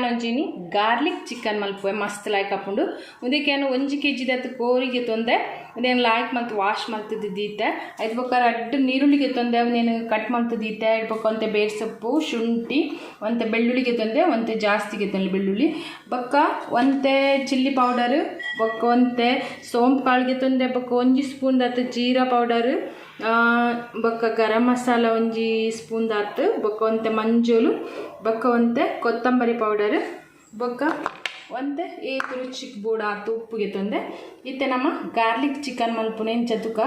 ಒಂಜಿನಿ garlic chicken ಮಲ್ಪುವೆ ಮಸ್ತ್ ಲಾಯ್ಕ್ ಹಾಕೊಂಡು ಉದಕ್ಕೇನು 1 kg ದತ್ತು ಕೋರಿಗೆ ತೊಂದೆ ಅದೇನು ಲಾಯ್ಕ್ ಮತ್ತು ವಾಶ್ ಮಾಡ್ತಿದ್ದು ದೀತೆ ಐದು ಬೇಕಾದ್ರೆ ಅಡ್ಡು ನೀರುಳ್ಳಿಗೆ ತೊಂದೆ ಅವನೇನು ಕಟ್ ಮಾಡ್ತಿದ್ದೀತೆ ಇಡ್ಬೇಕು ಅಂತೆ ಬೇರೆ ಸೊಪ್ಪು ಶುಂಠಿ ಒಂತೆ ಬೆಳ್ಳುಳ್ಳಿಗೆ ತೊಂದೆ ಒಂತೆ ಜಾಸ್ತಿಗೆ ತೊಂದೆ ಬೆಳ್ಳುಳ್ಳಿ ಬಕ್ಕ ಒಂತೆ ಚಿಲ್ಲಿ ಪೌಡರ್ ಬಕ್ಕ ಒಂತೆ ಸೋಂಪು ಕಾಳಿಗೆ ತೊಂದೆ ಬಕ್ಕ 1 ಸ್ಪೂನ್ ದತ್ತು ಜೀರಾ ಪೌಡರ್ ಬಕ್ಕ ಗರಂ ಮಸಾಲ 1 ಸ್ಪೂನ್ ದಾತು ಬಕ್ಕ ಒಂತೆ ಮಂಜೂಲು ಬಕ್ಕ ಒಂತೆ ಕೊತ್ತಂಬರಿ ಪೌಡರ್ ಬಕ್ಕ ಒಂತೆ ಏಕ್ ರುಚಿಗೆ ಬೂಡ ಆತು ಉಪ್ಪಿಗೆ ತೊಂದೆ ಇತ್ತೆ ನಮ್ಮ ಗಾರ್ಲಿಕ್ ಚಿಕನ್ ಮಲ್ಪುನೆ ಚತುಕ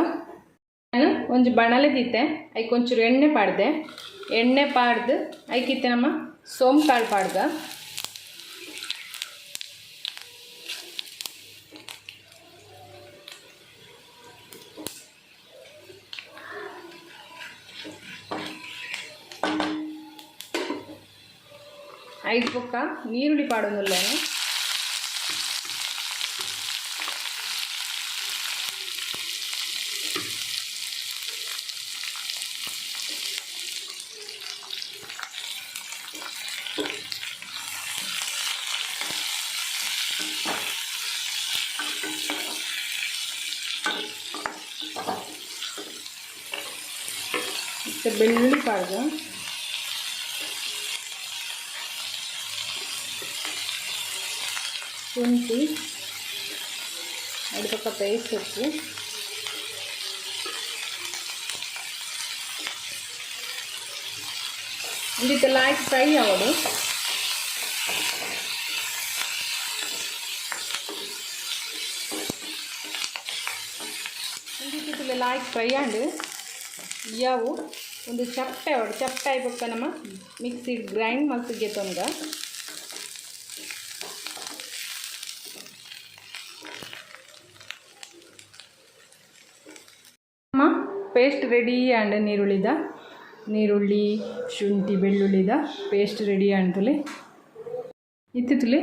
ನಾನು ಒಂಜಿ ಬಣಲೆ ದೀತೆ ಐಕ್ ಒಂಚೂರು ಎಣ್ಣೆ ಪಾಡ್ದು ಐಕಿತ್ತೆ ನಮ್ಮ ಸೋಂಪು ಕಾಳು ಪಾಡ್ಗ ಐದು ಪಕ್ಕ ನೀರುಳ್ಳಿ ಪಾಡೋದಿಲ್ಲೇನು ಬೆಳ್ಳುಳ್ಳಿ ಪಾಡ್ಗ ಶುಂಠಿ ಎರಡು ಪಕ್ಕ ಪೇಸ್ಟ್ ಸೊಪ್ಪು ಇದಕ್ಕೆ ಲೈಟ್ ಫ್ರೈ ಆಗೋದು ಇದಕ್ಕೆ ಲೈಟ್ ಫ್ರೈ ಆಂಡು ಯಾವು ಒಂದು ಚಪ್ಪೆ ಆಗ್ಬೇಕು ನಮ್ಮ ಮಿಕ್ಸಿ ಗ್ರೈಂಡ್ ಮಾಡ್ತಿಗೆ ತೊಂದ ಪೇಸ್ಟ್ ರೆಡಿ ಆಂಡ್ ನೀರುಳ್ಳಿ ಶುಂಠಿ ಬೆಳ್ಳುಳ್ಳಿದ ಪೇಸ್ಟ್ ರೆಡಿ ಆಂಡ್ತುಲೆ ಇತ್ತಿತ್ತುಲೆ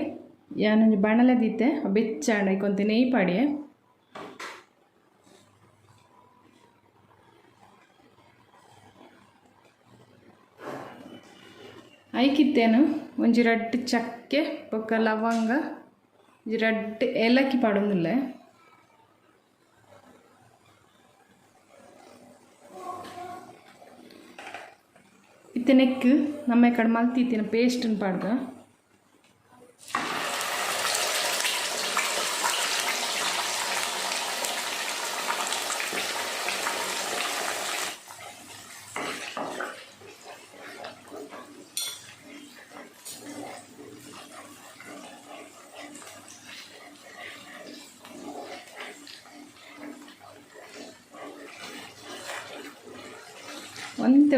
ಯಾನೊಂದು ಬಣಲೆ ದೀತೆ ಬೆಚ್ಚಾಂಡ ಕೊಂತೆ ನೆಯ್ ಪಾಡಿಯೆ ಐಕಿತ್ತೇನು ಒಂಜಿ ರಡ್ಡು ಚಕ್ಕೆ ಪಕ್ಕ ಲವಂಗ ಒಂಜಿ ರಡ್ಡು ಏಲಕ್ಕಿ ಪಾಡೊಂದುಲ್ಲೆ ಇತ್ತನೆಕ್ ನಮ್ಮ ಕಡೆ ಮಲ್ತಿತ್ತಿನ ಪೇಸ್ಟನ್ನು ಪಾಡ್ಗ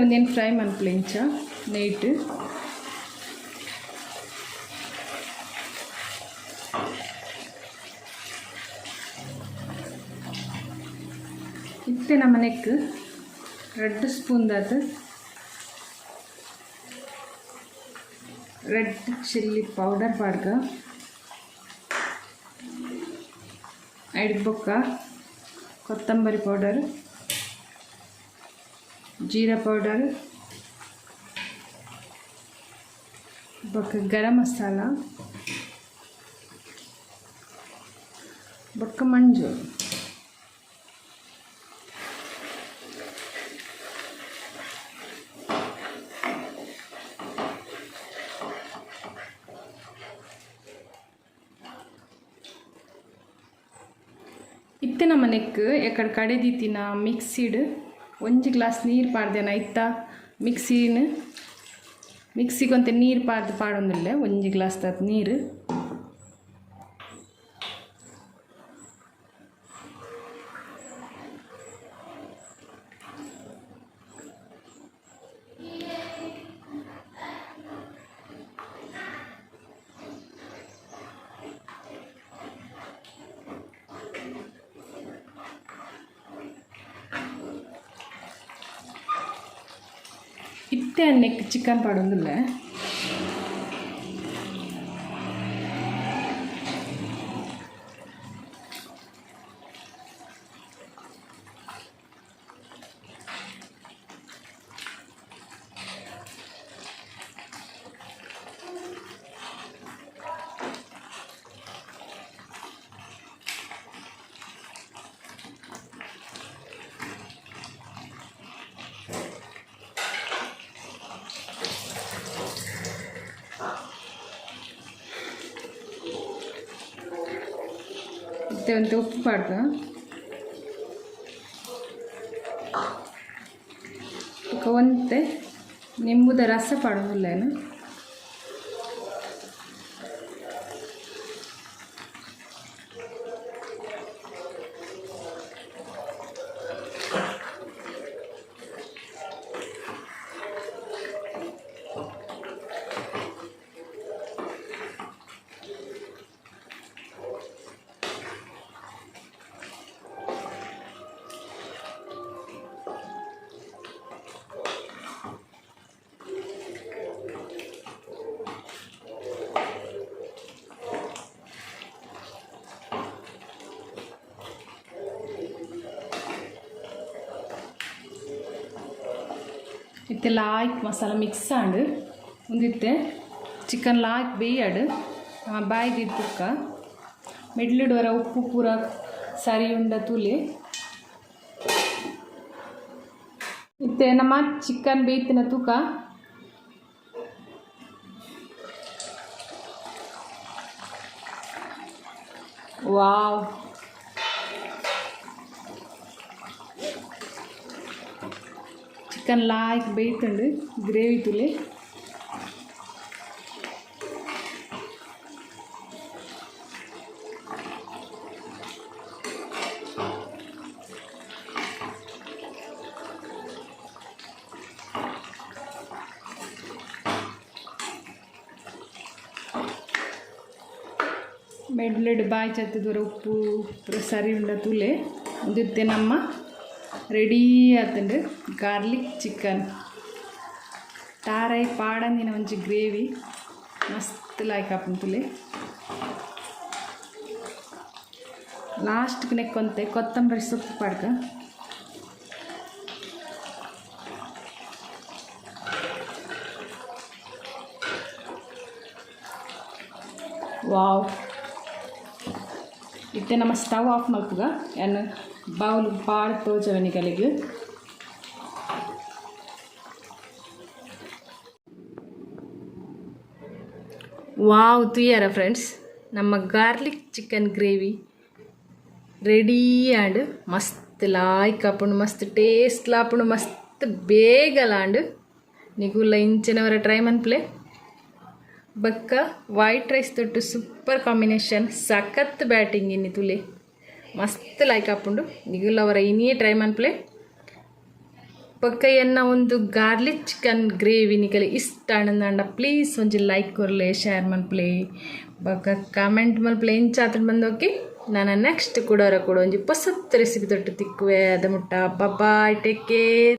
ಒಂದೇನು ಫ್ರೈ ಮನ್ಪುಲೆ ಇಂಚ ನೈಟ್ ಇತ್ತೆ ನಮ್ಮ ನೆಕ್ 2 ಸ್ಪೂನ್ ದಾತು ರೆಡ್ ಚಿಲ್ಲಿ ಪೌಡರ್ ಪಾಡ್ಗ ಐದು ಬೊಕ್ಕ ಕೊತ್ತಂಬರಿ ಪೌಡರ್ जीरा पाउडर बक गरम मसाला बक मंजू इत्ते नमनेक एकड़ कड़े दीतिना मिक्सीड 1 ಗ್ಲಾಸ್ ನೀರು ಪಾಡ್ದೇನ ಇತ್ತ ಮಿಕ್ಸಿಗೊಂತೆ ನೀರು ಪಾಡೊಂದಿಲ್ಲ 1 ಗ್ಲಾಸ್ ದಾತ್ ನೀರು ಇತ್ತೆ ಅನ್ನಕ್ಕೆ ಚಿಕನ್ ಪಾಡೋದಿಲ್ಲ ಒಂದು ಉಪ್ಪು ಪಾಡ್ದು ಒಂತೆ ನಿಂಬುದ ರಸ ಪಾಡೋದಿಲ್ಲೇನು ಇತ್ತೆ ಲಾಯ್ಕ್ ಮಸಾಲ ಮಿಕ್ಸ್ ಆಂಡು ಒಂದಿತ್ತೆ ಚಿಕನ್ ಲಾಯ್ಕ್ ಬೇಯಾಡು ಬಾಯ್ದು ಇದ್ದಕ್ಕ ಮಿಡ್ಲಿಡುವರ ಉಪ್ಪು ಪೂರ ಸರಿ ಉಂಡ ತುಲಿ ಇತ್ತೆ ನಮ್ಮ ಚಿಕನ್ ಬೇಯ್ತಿನ ತೂಕ ವಾವ್ ಚಿಕನ್ ಲಾಯ್ಕ್ ಬೇಯ್ತಂಡು ಗ್ರೇವಿ ತುಲಿ ಮೆಡ್ಲೆಡ್ ಬಾಯಿ ಚತ್ತದವರ ಉಪ್ಪು ಪೂರ ಸರಿ ಉಂಡ ತುಲೆ ಉದಿತ್ತೆ ನಮ್ಮ ರೆಡಿ ಆತಂಡು ಗಾರ್ಲಿಕ್ ಚಿಕನ್ ಟಾರೈ ಪಾಡಂದಿನ ಒಂಜಿ ಗ್ರೇವಿ ಮಸ್ತ್ ಲಾಯ್ಕ್ ಆಪುಂತುಲೆ ಲಾಸ್ಟ್ಗೆ ನೆಕ್ಕೊಂತೆ ಕೊತ್ತಂಬರಿ ಸೊಪ್ಪು ಪಾಡ್ಕ ವಾವ್ ಇತ್ತೆ ನಮ್ಮ ಸ್ಟವ್ ಆಫ್ ಮಲ್ಪುಗ ಏನು ಬೌಲ್ ಪಾಡ್ ತೋಚವನಿಗಳಿಗೆ ವಾವ್ ತುಯ್ಯಾರ ಫ್ರೆಂಡ್ಸ್ ನಮ್ಮ garlic chicken gravy ready and ಮಸ್ತ್ ಲಾಯ್ಕ್ ಆಪುಂಡು ಮಸ್ತ್ ಟೇಸ್ಟ್ ಲಾಪುಂಡು ಮಸ್ತ್ ಬೇಗಲಾಂಡು ನಿಗುಲ್ಲ ಇಂಚಿನವರ ಟ್ರೈ ಮನ್ಪ್ಲೆ ಬಕ್ಕ ವೈಟ್ ರೈಸ್ ತೊಟ್ಟು ಸೂಪರ್ ಕಾಂಬಿನೇಷನ್ ಸಖತ್ ಬ್ಯಾಟಿಂಗ್ ಇನ್ನಿ ತುಲೆ ಮಸ್ತ್ ಲೈಕ್ ಆಪುಂಡು ನಿಗುಲ್ಲ ಅವರ ಇನ್ನೇ ಟ್ರೈ ಮನ್ಪ್ಲೆ ಪಕ್ಕ ಎನ್ನ ಒಂದು ಗಾರ್ಲಿಕ್ ಚಿಕನ್ ಗ್ರೇವಿ ನಿಕಲೆ ಇಷ್ಟ ಆನಂದ ಪ್ಲೀಸ್ ಒಂಜಿ ಲೈಕ್ ಕೊರ್ಲೆ ಶೇರ್ ಮನ್ಪ್ಲೆ ಬಕ್ಕ ಕಾಮೆಂಟ್ ಮನ್ಪ್ಲೆ ಇಂಚಾತ್ರ ಬಂದೋಕೆ ನಾನು ನೆಕ್ಸ್ಟ್ ಕೂಡ ಒಂಜಿ ಪಸತ್ ರೆಸಿಪಿ ತೊಟ್ಟು ತಿಕ್ಕುವೆ ಅದ ಮುಟ್ಟ ಬಾಯ್ ಟೇಕ್ ಕೇರ್.